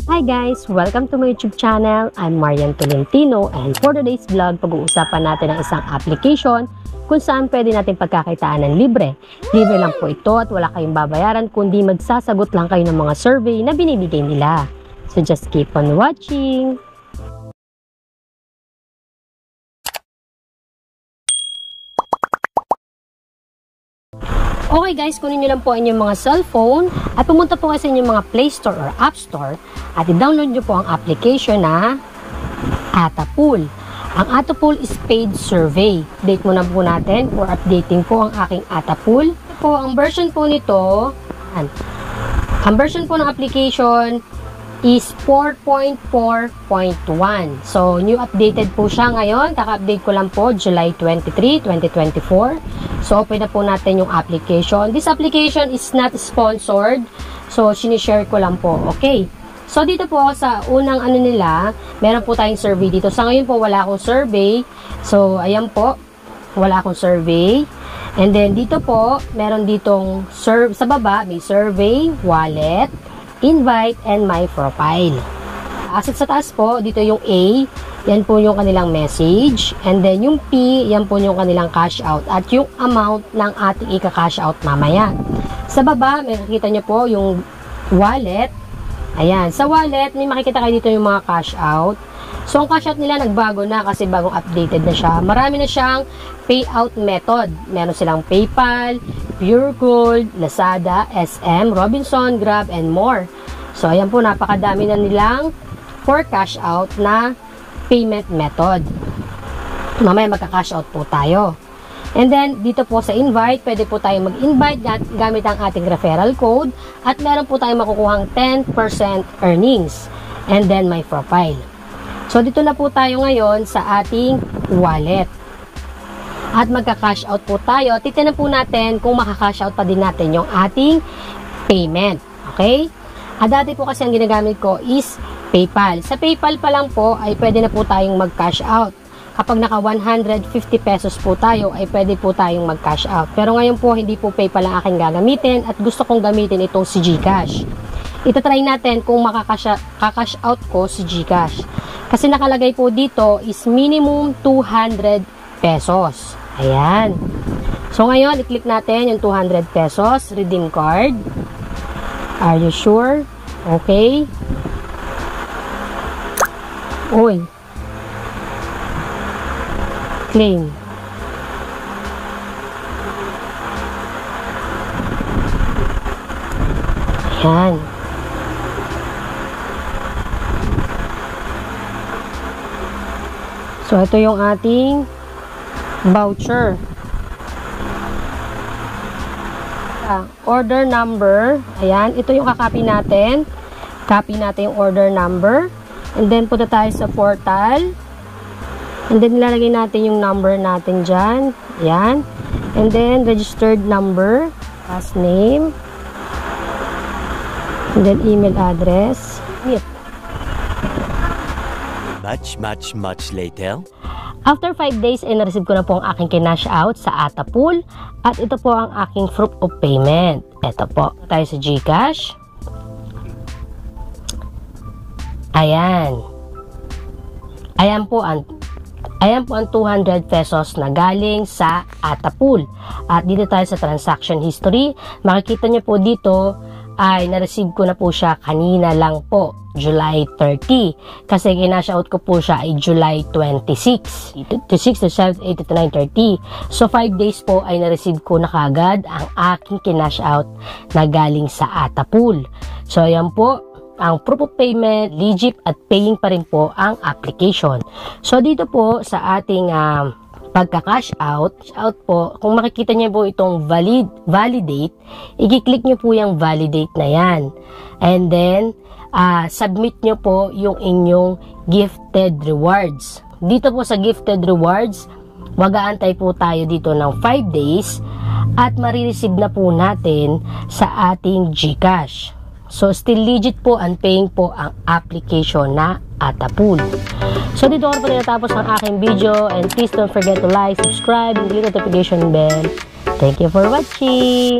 Hi guys! Welcome to my YouTube channel. I'm Marian Tolentino and for today's vlog, pag-uusapan natin ang isang application kung saan pwede natin pagkakitaan ng libre. Libre lang po ito at wala kayong babayaran kundi magsasagot lang kayo ng mga survey na binibigay nila. So just keep on watching! Okay guys, kunin nyo lang po inyong mga cellphone at pumunta po kayo sa inyong mga Play Store or App Store at i-download nyo po ang application na Atapool. Ang Atapool is paid survey. Update muna po natin for updating po ang aking Atapool. Po, ang version po nito, ang version po ng application is 4.4.1. So, new updated po siya ngayon. Kaka-update ko lang po, July 23, 2024. So, open na po natin yung application. This application is not sponsored. So, sinishare ko lang po. Okay. So, dito po sa unang nila, meron po tayong survey dito. Sa ngayon po, wala akong survey. So, ayan po. Wala akong survey. And then, dito po, meron ditong sa baba, may survey, wallet, invite, and my profile. Asset sa taas po, dito yung A, yan po yung kanilang message. And then yung P, yan po yung kanilang cash out. At yung amount ng ating ika-cash out mamaya. Sa baba, may makikita nyo po yung wallet. Ayan, sa wallet, may makikita kayo dito yung mga cash out. So, ang cash out nila nagbago na kasi bagong updated na siya. Marami na siyang payout method. Meron silang PayPal, Pure Gold, Lazada, SM, Robinson, Grab, and more. So, ayan po, napakadami na nilang for cash out na payment method. Mamaya magka-cash out po tayo. And then, dito po sa invite, pwede po tayo mag-invite gamit ang ating referral code at meron po tayong makukuhang 10% earnings. And then, my profile. So, dito na po tayo ngayon sa ating wallet. At magka-cash out po tayo. Titignan po natin kung makaka-cash out pa din natin yung ating payment. Okay? At dati po kasi ang ginagamit ko is PayPal. Sa PayPal pa lang po ay pwede na po tayong mag-cash out. Kapag naka 150 pesos po tayo ay pwede po tayong mag-cash out. Pero ngayon po hindi po PayPal ang aking gagamitin at gusto kong gamitin itong si GCash. Itatry natin kung makaka-cash out ko si GCash. Kasi nakalagay po dito is minimum 200 pesos. Ayan. So, ngayon, i-click natin yung 200 pesos. Redeem card. Are you sure? Okay. Uy. Claim. Ayan. So, ito yung ating voucher. Order number. Ayan. Ito yung kakopy natin. Copy natin yung order number. And then, punta tayo sa portal. And then, nilalagay natin yung number natin dyan. Ayan. And then, registered number. Last name. And then, email address. Yep. Much later. After 5 days, ay na-receive ko na po ang aking kinash out sa Atapool. At ito po ang aking proof of payment. Ito po. Tayo sa GCash. Ayan. Ayan po ang 200 pesos na galing sa Atapool. At dito tayo sa transaction history. Makikita nyo po dito ay na-receive ko na po siya kanina lang po, July 30. Kasi kinash out ko po siya ay July 26. 26, 27, 8, 9, 30. So, 5 days po ay na-receive ko na kagad ang aking kinash out na galing sa Atapool. So, ayan po, ang proof of payment, legit at paying pa rin po ang application. So, dito po sa ating pagka-cash out po, kung makikita niyo po itong validate, i-click niyo po yung validate na yan. And then, submit nyo po yung inyong gifted rewards. Dito po sa gifted rewards, mag-aantay po tayo dito ng 5 days at marireceive na po natin sa ating GCash. So, still legit po and paying po ang application na Atapool. So, dito ko po tinatapos ang aking video and please don't forget to like, subscribe, and click the notification bell. Thank you for watching!